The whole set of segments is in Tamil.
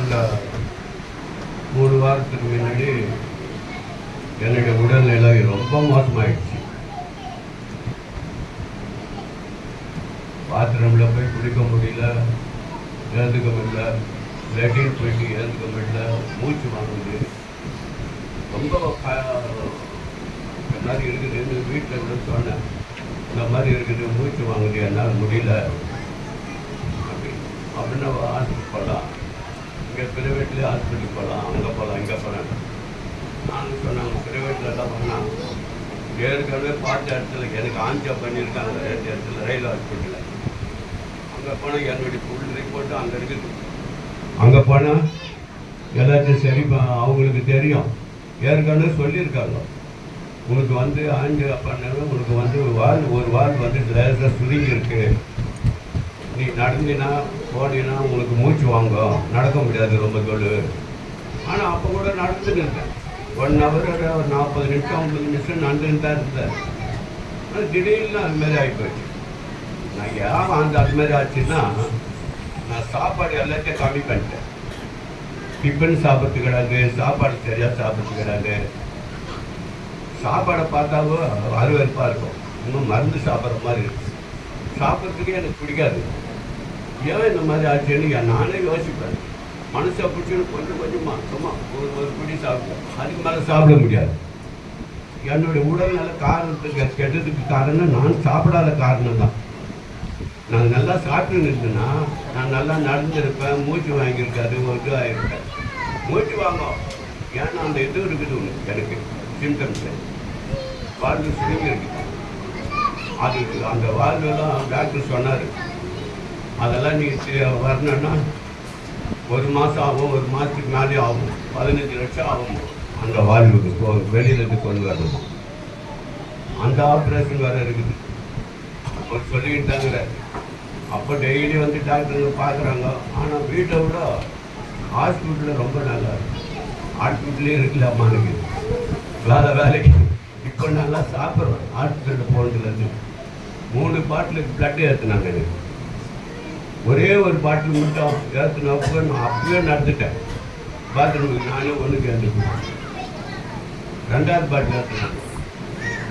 கடந்த 3 வாரத்துக்கு முன்னாடி என்னுடைய உடல்நிலை ரொம்ப மோசமாயிடுச்சு. பாத்ரூமில் போய் குடிக்க முடியல, எழுந்துக்க முடியல, லெட்டின் போயிட்டு எழுந்துக்க முடியல, மூச்சு வாங்குது, ரொம்ப மாதிரி இருக்குதுன்னு வீட்டில் கூட சொன்னேன். இந்த மாதிரி இருக்குது, மூச்சு வாங்குது, என்னால் முடியல அப்படின்னு ஹாஸ்பிட்டல் போகலாம், இங்கே பிரைவேட்லேயே ஹாஸ்பிட்டல் போகலாம், அங்கே போகலாம், இங்கே போகலாம். நானும் சொன்னாங்க பிரைவேட்டில் தான் பண்ணாங்க. ஏற்கனவே பார்த்த இடத்துல எனக்கு ஆஞ்சா பண்ணியிருக்காங்க, இடத்துல ரயில் ஹாஸ்பிட்டலில். அங்கே போனால் என்னுடைய ஃபுல் ரிப்போர்ட்டு அங்கே இருக்குது. அங்கே போனால் எல்லாத்தையும் சரி அவங்களுக்கு தெரியும், ஏற்கனவே சொல்லியிருக்காங்க. உனக்கு வந்து ஆஞ்சா பண்ணது உனக்கு வந்து ஒரு வால் வந்து லேசாக சுருங்கி இருக்கு, நீ நடந்தினா போனீங்கன்னா உங்களுக்கு மூச்சு வாங்கும், நடக்க முடியாது ரொம்ப தொழு. ஆனால் அப்போ கூட நடந்துட்டு இருந்தேன். 1 ஹவர் ஒரு 40 நிமிஷம் 50 நிமிஷம் நடந்துன்னு தான் இருந்தேன். ஆனால் திடீர்னு அதுமாரி ஆகிப்போச்சு. நான் ஏன் அதுமாரி ஆச்சுன்னா, நான் சாப்பாடு எல்லாத்தையும் கம்மி பண்ணிட்டேன். டிஃபன் சாப்பிட்றது கிடையாது, சாப்பாடு சரியாக சாப்பிட்றது கிடையாது. சாப்பாடை பார்த்தாவோ அருவருப்பாக இருக்கும், இன்னும் மருந்து சாப்பிட்ற மாதிரி இருக்கும். சாப்பிட்றதுக்கே எனக்கு பிடிக்காது. ஏன் இந்த மாதிரி ஆச்சுன்னு நானே யோசிப்பேன். மனசை பிடிச்சின்னு கொஞ்சம் கொஞ்சமாக சும்மா ஒரு பிடி சாப்பிட்டேன், அதுக்கு மேலே சாப்பிட முடியாது. என்னுடைய உடல்நல காரணத்துக்கு கெட்டதுக்கு காரணம் நான் சாப்பிடாத காரணம் தான். நான் நல்லா சாப்பிட்டுன்னு இருந்தேன்னா நான் நல்லா நடந்திருப்பேன், மூச்சு வாங்கியிருக்காது, ஒரு இது ஆகிருப்பேன். மூச்சு வாங்கும், ஏன்னா அந்த இது இருக்குது ஒன்று எனக்கு சிம்டம்ஸு, வாழ்வு சுருங்கி இருக்குது. அது அந்த வாழ்வெல்லாம் டாக்டர் சொன்னார், அதெல்லாம் நீ வரணுன்னா 1 மாதம் ஆகும், 1 மாதத்துக்கு மேலே ஆகும், 15 லட்சம் ஆகும் அந்த வாழ்வுக்கு வெளியிலேருந்து கொண்டு வரணும். அந்த ஆப்ரேஷன் வேறு இருக்குது அவர் சொல்லிக்கிட்டு தாங்கிற. அப்போ டெய்லி வந்து டாக்டருங்க பார்க்குறாங்க. ஆனால் வீட்டை விட ஹாஸ்பிட்டலில் ரொம்ப நல்லா இருக்கு. ஹாஸ்பிட்டலே இருக்கலாமா இருக்குது வேலைக்கு. இப்போ நல்லா சாப்பிட்றேன். ஹாஸ்பிட்டலில் போனதுலேருந்து 3 பாட்டில் பிளட்டு ஏற்றுனாங்க எனக்கு. ஒரே ஒரு பாட்டில் மட்டும் ஏற்றுனப்போ நான் அப்பவே நடந்துட்டேன். பாத்ரூமுக்கு நானே ஒன்றுக்கு ஏற்றுக்குவேன். 2வது பாட்டில் ஏற்றுனாங்க.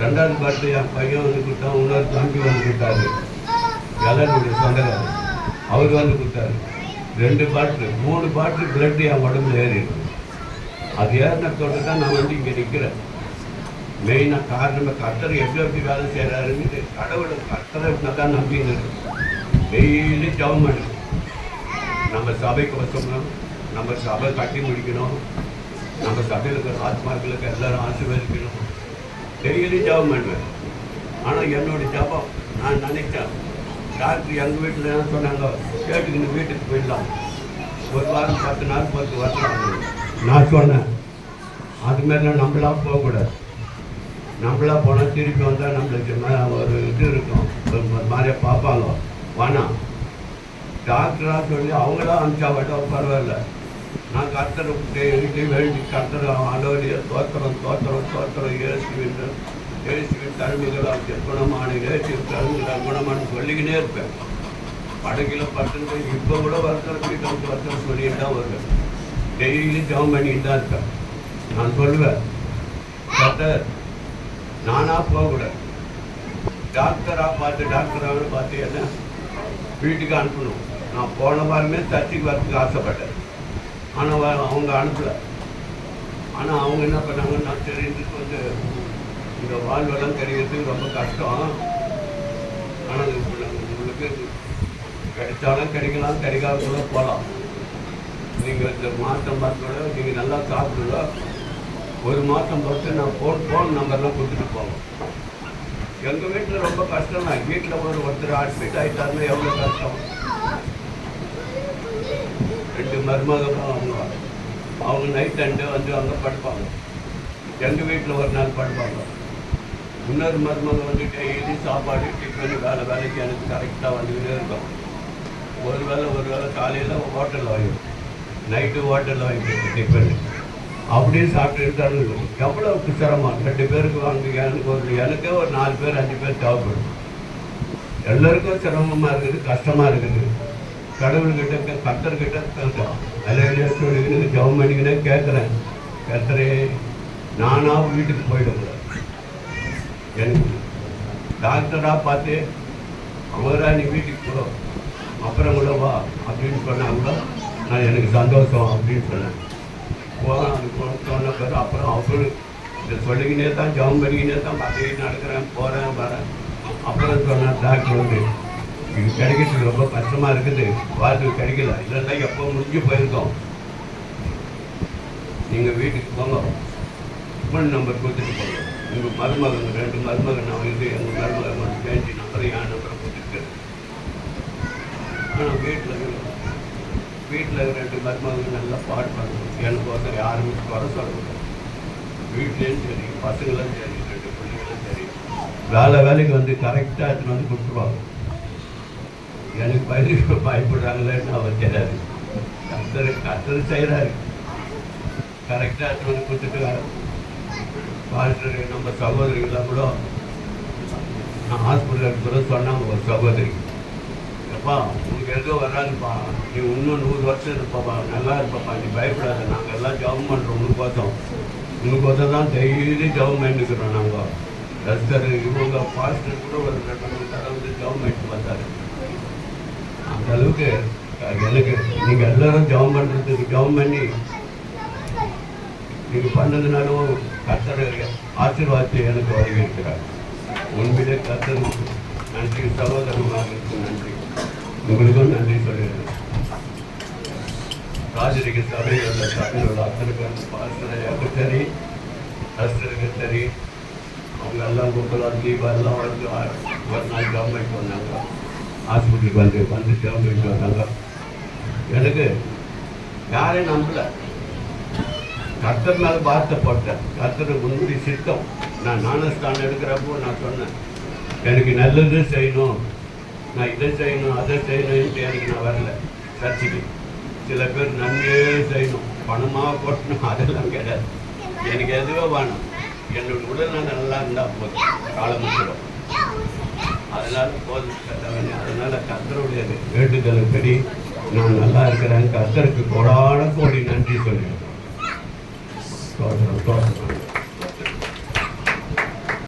2வது பாட்டில் என் பையன் வந்து கொடுத்தான், இன்னொரு தம்பி வந்து கொடுத்தாரு, எல்லாருடைய சொந்தக்காரர், அவர் வந்து கொடுத்தாரு. 2 பாட்டில் 3 பாட்டில் பிளட்டு என் உடம்புல ஏறி இருக்கு. அது ஏறினத்தோடு தான் நான் வந்து இங்கே நிற்கிறேன். மெயினாக காரணமாக கர்த்தர் எப்படி வேலை செய்கிறாருன்னு கடவுளை கர்த்தரை தான் நம்பின்னு இருக்கு. டெய்லி ஜெபம் பண்ணு. நம்ம சபைக்கு வசணும், நம்ம சபை கட்டி முடிக்கணும், நம்ம சபையில் இருக்கிற ஆத்மாக்களுக்கு எல்லோரும் ஆசீர்வதிக்கணும். டெய்லி ஜெபம் பண்ணுவேன். ஆனால் என்னுடைய ஜெபம் நான் நினைச்சேன், டாக்டர் எங்கள் வீட்டில் என்ன சொன்னாங்க, கேட்டுக்கின்னு வீட்டுக்கு போயிடலாம், 1 வாரம் 10 நாள் 10 வருஷம். நான் சொன்னேன் அதுமாரிலாம் நம்மளாக போகக்கூடாது. நம்மளா போனால் திருப்பி வந்தால் நம்மளுக்கு ஒரு இது இருக்கும், ஒரு மாதிரியாக பார்ப்பாங்க. வேணாம், டாக்டராக சொல்லி அவங்களா அனுப்பிச்சா மட்டும் பரவாயில்ல. நான் கர்த்தரை டெய்லி வேண்டி கர்த்தரை ஆண்டவரையே தோத்திரம் இயேசுவின் தருமைகளாக குணமான இயேசுவின் தருமைகளாக குணமானு சொல்லிக்கினே இருப்பேன். படகில் 10 இப்போ கூட வருஷம் சொல்லிட்டு தான் வருவேன். டெய்லி ஜெபம் பண்ணிட்டு தான் இருப்பேன். நான் சொல்லுவேன், கர்த்தர் நானாக போகக்கூடாது, டாக்டராக பார்த்து என்ன வீட்டுக்கு அனுப்பணும். நான் போன வாரமே சர்ச்சுக்கு வரத்துக்கு ஆசைப்பட்டேன், ஆனால் அவங்க அனுப்பலை. ஆனால் அவங்க என்ன பண்ணாங்க, நான் தெரிஞ்சுட்டு வந்து இந்த வாழ்வெல்லாம் தெரிகிறதுக்கு ரொம்ப கஷ்டம். ஆனால் உங்களுக்கு கிடைச்சாலும் கிடைக்கலாம், கிடைக்காத போகலாம். நீங்கள் இந்த மாதம் பார்த்தோட நீங்கள் நல்லா சாப்பிடுங்க. 1 மாதம் பார்த்து நான் ஃபோன் நம்பர்லாம் கொடுத்துட்டு போவோம். எங்கள் வீட்டில் ரொம்ப கஷ்டம் தான். வீட்டில் ஒருத்தர் அட்மிட் ஆகிட்டாருன்னா எவ்வளோ கஷ்டம். 2 மருமகளும் அவங்க நைட் 2 வந்து அங்கே படுப்பாங்க. எங்கள் வீட்டில் ஒரு நாள் படுப்பாங்க. இன்னொரு மருமகள் வந்து டெய்லி சாப்பாடு டிஃபன் வேலைக்கு எனக்கு கரெக்டாக வந்துக்கிட்டே இருக்கும். ஒரு வேளை காலையில் ஹோட்டலில் வாங்கிடும், நைட்டு ஹோட்டலில் வாங்கிட்டு டிஃபன் அப்படியே சாப்பிட்டு இருக்காரு. எவ்வளோ சிரமம். 2 பேருக்கு வாங்க, எனக்கே ஒரு 4 பேர் 5 பேர் தேவைப்படும். எல்லோருக்கும் சிரமமாக இருக்குது, கஷ்டமாக இருக்குது. கடவுள்கிட்ட கர்த்தர்கிட்ட அதில் ஜெபம் பண்ணிக்கினே கேட்குறேன். கர்த்தரே நானாக வீட்டுக்கு போயிடக்கூடாது, எனக்கு டாக்டராக பார்த்து அவரா நீ வீட்டுக்கு போ அப்புறம் கூட வா அப்படின்னு சொன்னால் கூட நான் எனக்கு சந்தோஷம் அப்படின்னு சொன்னேன். சொன்ன பிறகு அப்புறம் அவரு இதை சொல்லிக்கினே தான் ஜெபம் பண்ணிக்கினே தான் பார்த்துக்கிட்டு நடக்கிறேன், போகிறேன் வரேன். அப்புறம் சொன்னேன் டாக்டர் வந்து இது கிடைக்கிறதுக்கு ரொம்ப கஷ்டமாக இருக்குது, வாழ்க்கை கிடைக்கல, இல்லைன்னா எப்போ முடிஞ்சு போயிருக்கோம், நீங்கள் வீட்டுக்கு போங்க, ஃபோன் நம்பர் கொடுத்துட்டு போங்க. உங்கள் மருமகன் 2 மருமகன் நான் வந்து எங்கள் மருமகன் வந்து பேஞ்சி நம்பர் என் நம்பரை கொடுத்துருக்கேன். ஆனால் வீட்டில் 2 மருமகன் நல்லா பாடு பண்ணணும். எனக்கு ஒருத்தர் யாருமே குறை சொல்லக்கூடாது. வீட்லேயும் சரி, பசங்களும் சரி, 2 பிள்ளைங்களும் சரி, வேலைக்கு வந்து கரெக்டாக எடுத்துன்னு வந்து கொடுத்துருவாங்க. எனக்கு பயப்படுறாங்களேன்னு அவர் தெரியாது. கத்தர் செய்கிறாரு, கரெக்டாக எடுத்துன்னு வந்து கொடுத்துட்டு பாஸ்டர் நம்ம சகோதரிகள்லாம் கூட நான் ஹாஸ்பிட்டலுக்கு கூட சொன்னாங்க. ஒரு சகோதரி, எப்பா உனக்கு எதுவும் வராதுப்பா, நீ இன்னும் 100 வருஷம் இருப்பாப்பா, நல்லா இருப்பாப்பா, நீ பயப்படாத, நாங்கள் எல்லாம் ஜெபம் பண்ணுறோம் உனக்கோசம் தான் டெய்லி ஜெபம் பண்ணிக்கிறோம். நாங்கள் ரஸ்தர் இவங்க பாஸ்டர் கூட ஒரு 2-3 தடவை வந்து ஜெபம் பண்ணிட்டு வந்தார். அந்த அளவுக்கு எனக்கு நீங்கள் எல்லோரும் ஜெபம் பண்ணுறதுக்கு ஜெபம் பண்ணி நீங்கள் பண்ணதுனாலும் கர்த்தர் ஆசீர்வாதத்தை எனக்கு வழங்கியிருக்கிறார். உண்மையிலே கர்த்தருக்கு நன்றி, சகோதரர்களுக்கு நன்றி, உங்களுக்கும் நன்றி சொல்லிடுறேன். ராஜரிக சபையில் உள்ள அத்தனை பேர் பாஸ்டருக்கு சரி, ரஸ்தருக்கு சரி, அவங்க எல்லாம் கும்பலாக தீபா எல்லாம் வந்து ஒரு நாள் கவர்மெண்ட் வந்தாங்க, ஹாஸ்பிட்டலுக்கு வந்து கவர்மெண்ட் வந்தாங்க. எனக்கு யாரையும் நம்பலை, கர்த்தர் மேலே வார்த்தை போட்டேன். கர்த்தர் உன்னுடைய சித்தம். நான் ஞானஸ்தானம் எடுக்கிறப்போ நான் சொன்னேன், எனக்கு நல்லது செய்யணும், நான் இதை செய்யணும் அதை செய்யணும்ட்டு எனக்கு நான் வரல சர்ச்சைக்கு. சில பேர் நன்மையே செய்யணும், பணமாக போட்டணும், அதெல்லாம் கிடையாது. எனக்கு எதுவோ வேணும், என்னோட உடல் நல்லா இருந்தால் போதும், காலம் முடிச்சிடும். அதனால் போதும். அதனால் கர்த்தருடைய வேண்டுதலுப்படி நான் நல்லா இருக்கிறேன். கர்த்தருக்கு கோடான கோடி நன்றி சொல்லுவேன்.